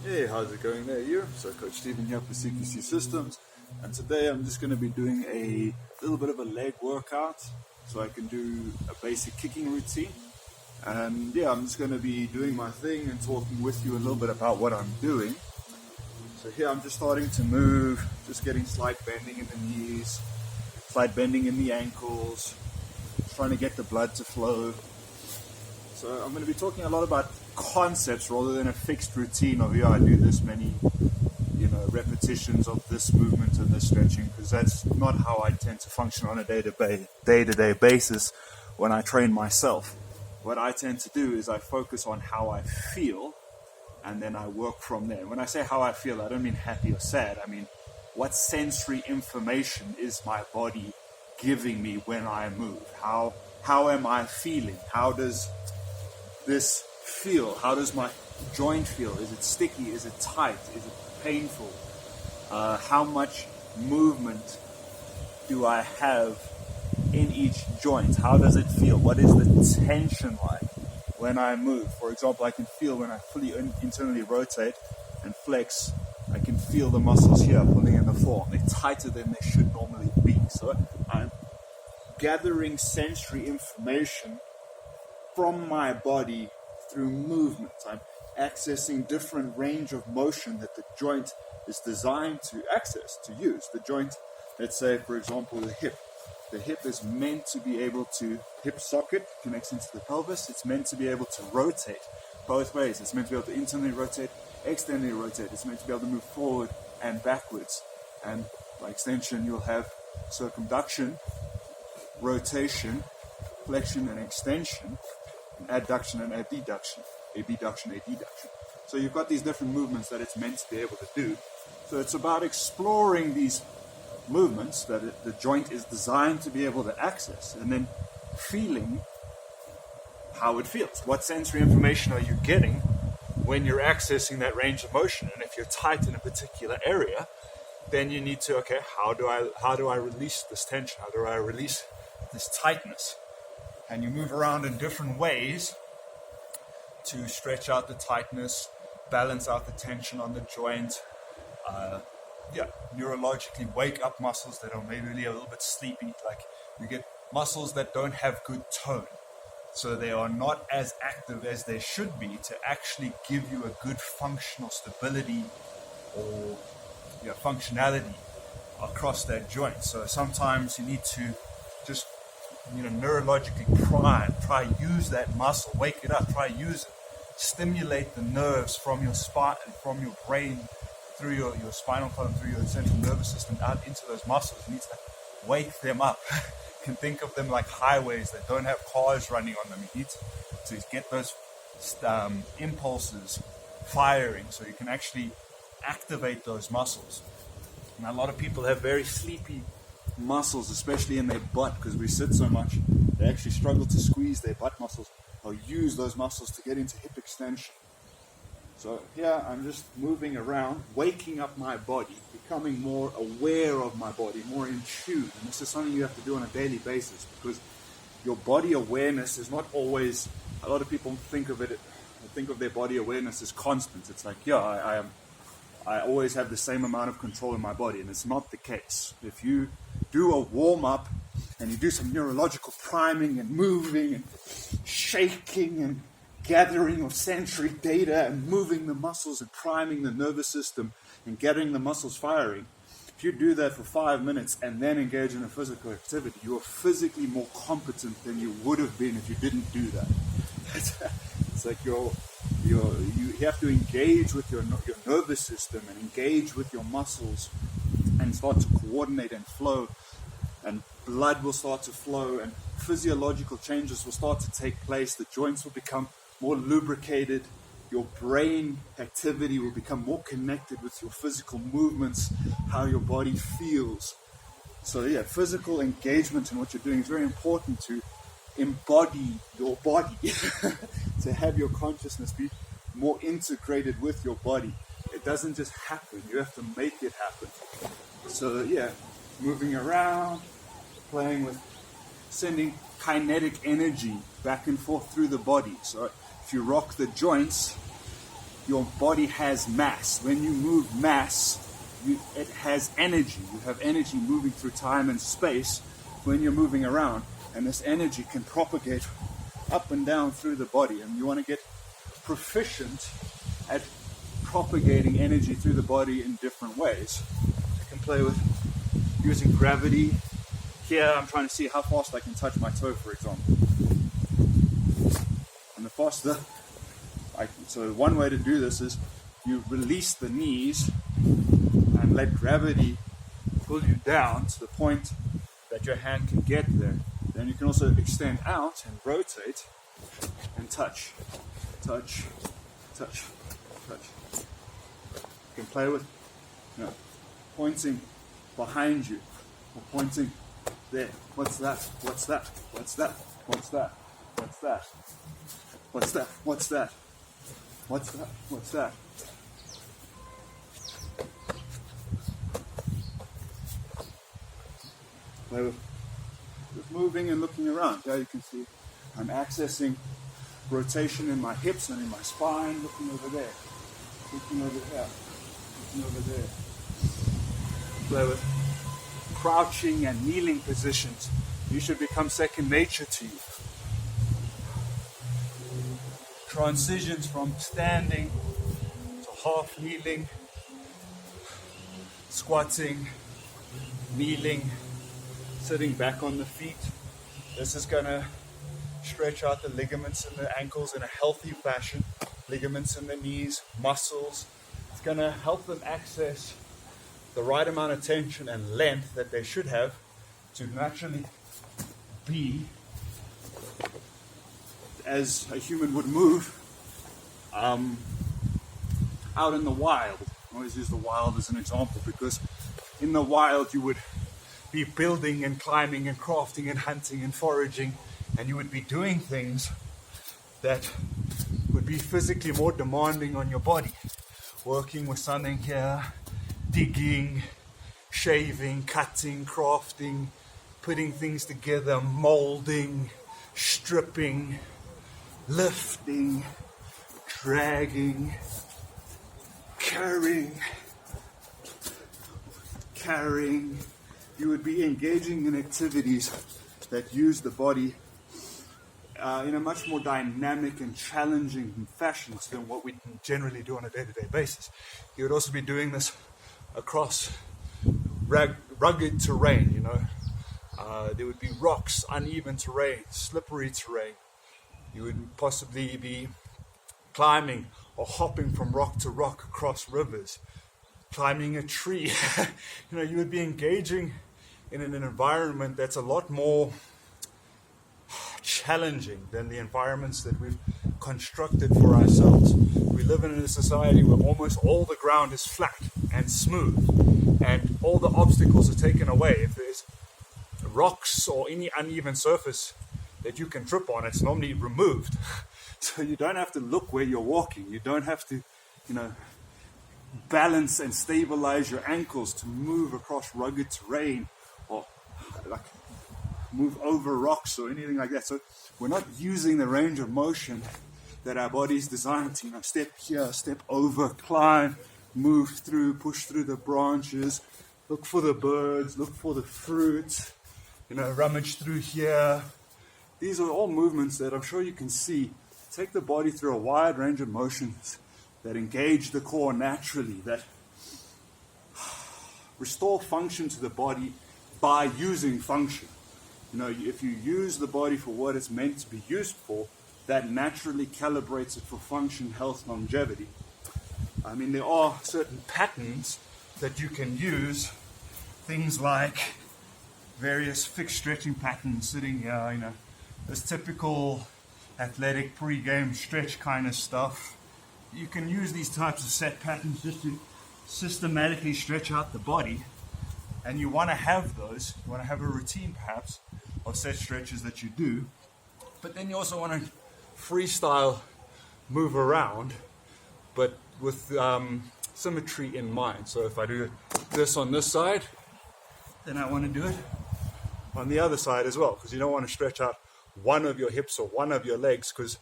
Hey, how's it going there, you? So Coach Stephen here for CQC Systems, and today I'm just going to be doing a little bit of a leg workout so I can do a basic kicking routine. And yeah, I'm just going to be doing my thing and talking with you a little bit about what I'm doing. So here I'm just starting to move, just getting slight bending in the knees, slight bending in the ankles, trying to get the blood to flow. So I'm going to be talking a lot about concepts rather than a fixed routine of, I do this many, repetitions of this movement and this stretching, because that's not how I tend to function on a day-to-day basis when I train myself. What I tend to do is I focus on how I feel, and then I work from there. When I say how I feel, I don't mean happy or sad. I mean, what sensory information is my body giving me when I move? How am I feeling? How does this feel? How does my joint feel? Is it sticky? Is it tight? Is it painful? How much movement do I have in each joint? How does it feel? What is the tension like when I move? For example, I can feel when I fully internally rotate and flex, I can feel the muscles here pulling in the form. They're tighter than they should normally be. So I'm gathering sensory information from my body through movement. I'm accessing different range of motion that the joint is designed to access, to use. The joint, let's say, for example, the hip. The hip is meant to be able to, hip socket connects into the pelvis. It's meant to be able to rotate both ways. It's meant to be able to internally rotate, externally rotate. It's meant to be able to move forward and backwards. And by extension, you'll have circumduction, rotation, flexion and extension, adduction and abduction, abduction, adduction. So you've got these different movements that it's meant to be able to do. So it's about exploring these movements that the joint is designed to be able to access, and then feeling how it feels. What sensory information are you getting when you're accessing that range of motion? And if you're tight in a particular area, then you need to, how do I release this tension? How do I release this tightness? And you move around in different ways to stretch out the tightness, balance out the tension on the joint, neurologically wake up muscles that are maybe a little bit sleepy. Like you get muscles that don't have good tone, so they are not as active as they should be to actually give you a good functional stability or functionality across that joint. So sometimes you need to just neurologically try use that muscle, wake it up, try use it, stimulate the nerves from your spine, from your brain, through your spinal column, through your central nervous system, out into those muscles. You need to wake them up. You can think of them like highways that don't have cars running on them. You need to get those impulses firing so you can actually activate those muscles. And a lot of people have very sleepy muscles, especially in their butt, because we sit so much. They actually struggle to squeeze their butt muscles or use those muscles to get into hip extension. So here I'm just moving around, waking up my body, becoming more aware of my body, more in tune. And this is something you have to do on a daily basis, because your body awareness is not always, a lot of people think of their body awareness as constant. It's like, I always have the same amount of control in my body, and it's not the case. If you do a warm-up and you do some neurological priming and moving and shaking and gathering of sensory data and moving the muscles and priming the nervous system and getting the muscles firing, if you do that for 5 minutes and then engage in a physical activity, you are physically more competent than you would have been if you didn't do that. It's like you have to engage with your nervous system and engage with your muscles and start to coordinate and flow, and blood will start to flow and physiological changes will start to take place. The joints will become more lubricated. Your brain activity will become more connected with your physical movements, how your body feels. So physical engagement in what you're doing is very important to embody your body, to have your consciousness be more integrated with your body. It doesn't just happen, you have to make it happen. So moving around, playing with sending kinetic energy back and forth through the body. So if you rock the joints, your body has mass. When you move mass, it has energy. You have energy moving through time and space when you're moving around, and this energy can propagate up and down through the body, and you want to get proficient at propagating energy through the body in different ways. I can play with using gravity. Here I'm trying to see how fast I can touch my toe, for example. And the faster so one way to do this is you release the knees and let gravity pull you down to the point that your hand can get there. Then you can also extend out and rotate and touch, touch, touch, touch. You can play with, pointing behind you or pointing there. What's that? What's that? What's that? What's that? What's that? What's that? What's that? What's that? What's that? Play with just moving and looking around. There you can see I'm accessing rotation in my hips and in my spine, looking over there, looking over here, looking over there. Play with crouching and kneeling positions. You should become second nature to you. Transitions from standing to half kneeling, squatting, kneeling, sitting back on the feet. This is going to stretch out the ligaments in the ankles in a healthy fashion, ligaments in the knees, muscles. It's going to help them access the right amount of tension and length that they should have to naturally be as a human would move out in the wild. I always use the wild as an example because in the wild you would be building and climbing and crafting and hunting and foraging, and you would be doing things that would be physically more demanding on your body. Working with something here, digging, shaving, cutting, crafting, putting things together, molding, stripping, lifting, dragging, carrying. You would be engaging in activities that use the body in a much more dynamic and challenging fashion than what we generally do on a day-to-day basis. You would also be doing this across rugged terrain, there would be rocks, uneven terrain, slippery terrain. You would possibly be climbing or hopping from rock to rock across rivers, climbing a tree. You would be engaging in an environment that's a lot more challenging than the environments that we've constructed for ourselves. We live in a society where almost all the ground is flat and smooth, and all the obstacles are taken away. If there's rocks or any uneven surface that you can trip on, it's normally removed. So you don't have to look where you're walking. You don't have to, balance and stabilize your ankles to move across rugged terrain or like move over rocks or anything like that. So we're not using the range of motion that our body's designed to, step here, step over, climb, move through, push through the branches, look for the birds, look for the fruit, rummage through here. These are all movements that I'm sure you can see take the body through a wide range of motions that engage the core naturally, that restore function to the body by using function. If you use the body for what it's meant to be used for, that naturally calibrates it for function, health, longevity. There are certain patterns that you can use, things like various fixed stretching patterns sitting here, this typical athletic pre-game stretch kind of stuff. You can use these types of set patterns just to systematically stretch out the body, and you want to have those. You want to have a routine perhaps of set stretches that you do, but then you also want to freestyle move around, but with symmetry in mind. So if I do this on this side, then I want to do it on the other side as well, because you don't want to stretch out one of your hips or one of your legs, because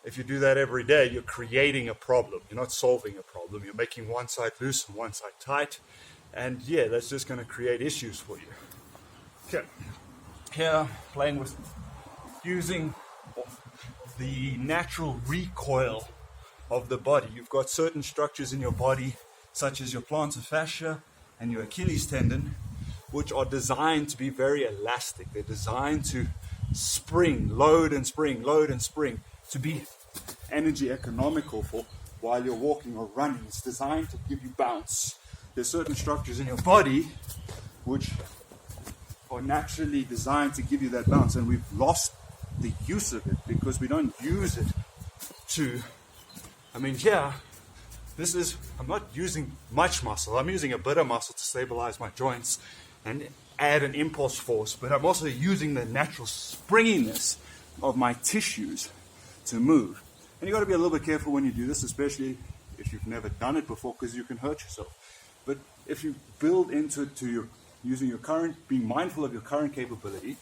if you do that every day, you're creating a problem. You're not solving a problem. You're making one side loose and one side tight. And yeah, that's just going to create issues for you. Okay. Here, playing with using the natural recoil of the body. You've got certain structures in your body, such as your plantar fascia and your Achilles tendon, which are designed to be very elastic. They're designed to spring, load and spring, to be energy economical for while you're walking or running. It's designed to give you bounce. There's certain structures in your body which are naturally designed to give you that bounce, and we've lost the use of it because we don't use it to, I'm not using much muscle. I'm using a bit of muscle to stabilize my joints and add an impulse force, but I'm also using the natural springiness of my tissues to move. And you got to be a little bit careful when you do this, especially if you've never done it before, because you can hurt yourself. But if you build into it to your using your current, being mindful of your current capability,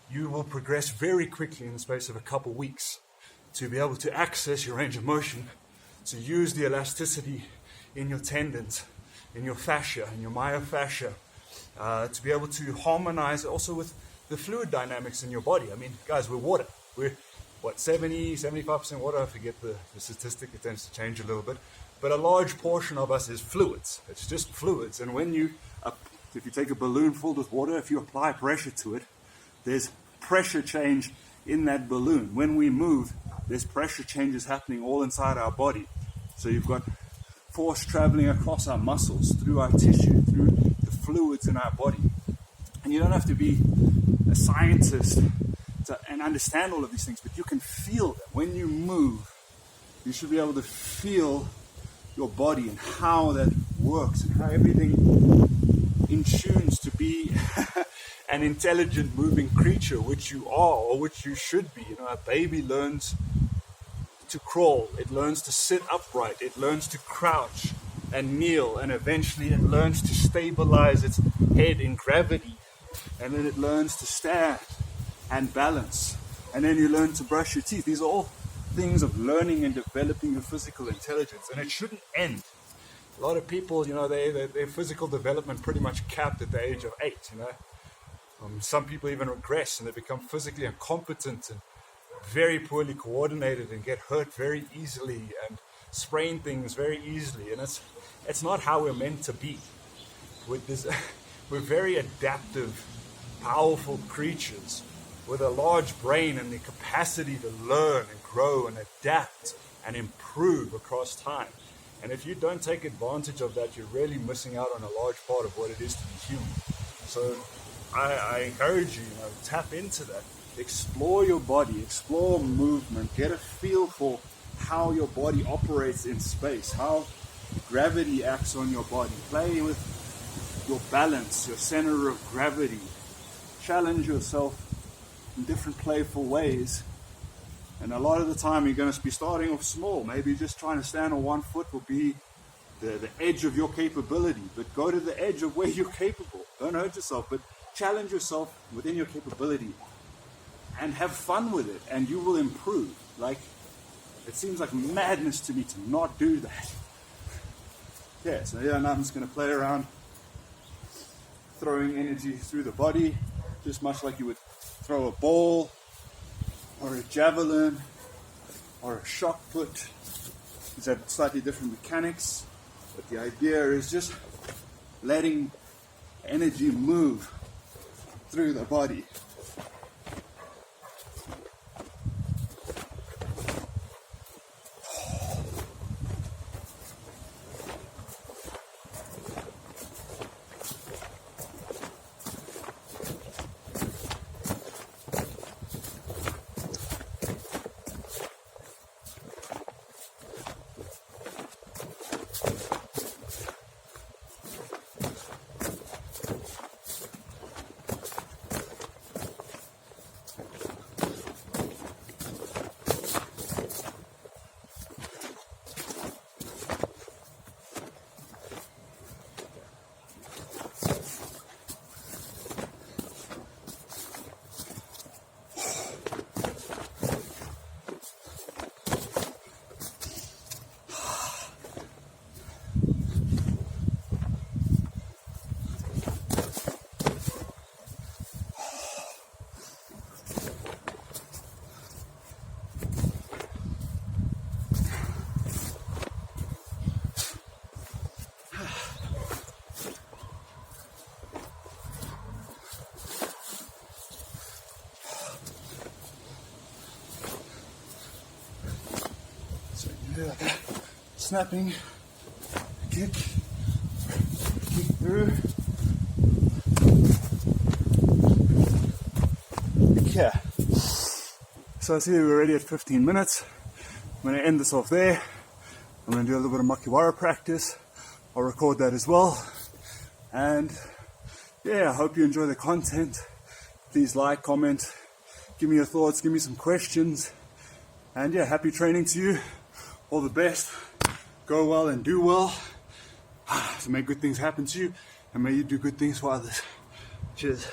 you will progress very quickly in the space of a couple weeks to be able to access your range of motion, to use the elasticity in your tendons, in your fascia, in your myofascia, to be able to harmonize also with the fluid dynamics in your body. I mean, guys, we're water. We're, 75% water? I forget the statistic. It tends to change a little bit. But a large portion of us is fluids. It's just fluids. And when if you take a balloon filled with water, if you apply pressure to it, there's pressure change in that balloon. When we move, there's pressure changes happening all inside our body. So you've got force traveling across our muscles, through our tissue, through the fluids in our body. And you don't have to be a scientist and understand all of these things, but you can feel them. When you move, you should be able to feel your body and how that works and how everything in tunes to be an intelligent moving creature, which you are, or which you should be. You know, a baby learns to crawl, it learns to sit upright, it learns to crouch and kneel, and eventually it learns to stabilize its head in gravity, and then it learns to stand and balance, and then you learn to brush your teeth. These are all things of learning and developing your physical intelligence, and it shouldn't end. A lot of people, you know, their physical development pretty much capped at the age of 8, you know. Some people even regress and they become physically incompetent and very poorly coordinated and get hurt very easily and sprain things very easily. And it's not how we're meant to be. We're very adaptive, powerful creatures with a large brain and the capacity to learn and grow and adapt and improve across time. And if you don't take advantage of that, you're really missing out on a large part of what it is to be human. So I encourage you, tap into that. Explore your body, explore movement, get a feel for how your body operates in space, how gravity acts on your body. Play with your balance, your center of gravity. Challenge yourself in different playful ways. And a lot of the time you're going to be starting off small. Maybe just trying to stand on one foot will be the edge of your capability. But go to the edge of where you're capable. Don't hurt yourself, but challenge yourself within your capability and have fun with it, and you will improve. Like, it seems like madness to me to not do that. Yeah, so now I'm just going to play around throwing energy through the body, just much like you would throw a ball or a javelin or a shot put. These have slightly different mechanics, but the idea is just letting energy move through the body. snapping, kick through. Yeah. So I see we're already at 15 minutes. I'm going to end this off there. I'm going to do a little bit of Makiwara practice. I'll record that as well. And yeah, I hope you enjoy the content. Please like, comment, give me your thoughts, give me some questions. And yeah, happy training to you. All the best. Go well and do well. So may good things happen to you, and may you do good things for others. Cheers.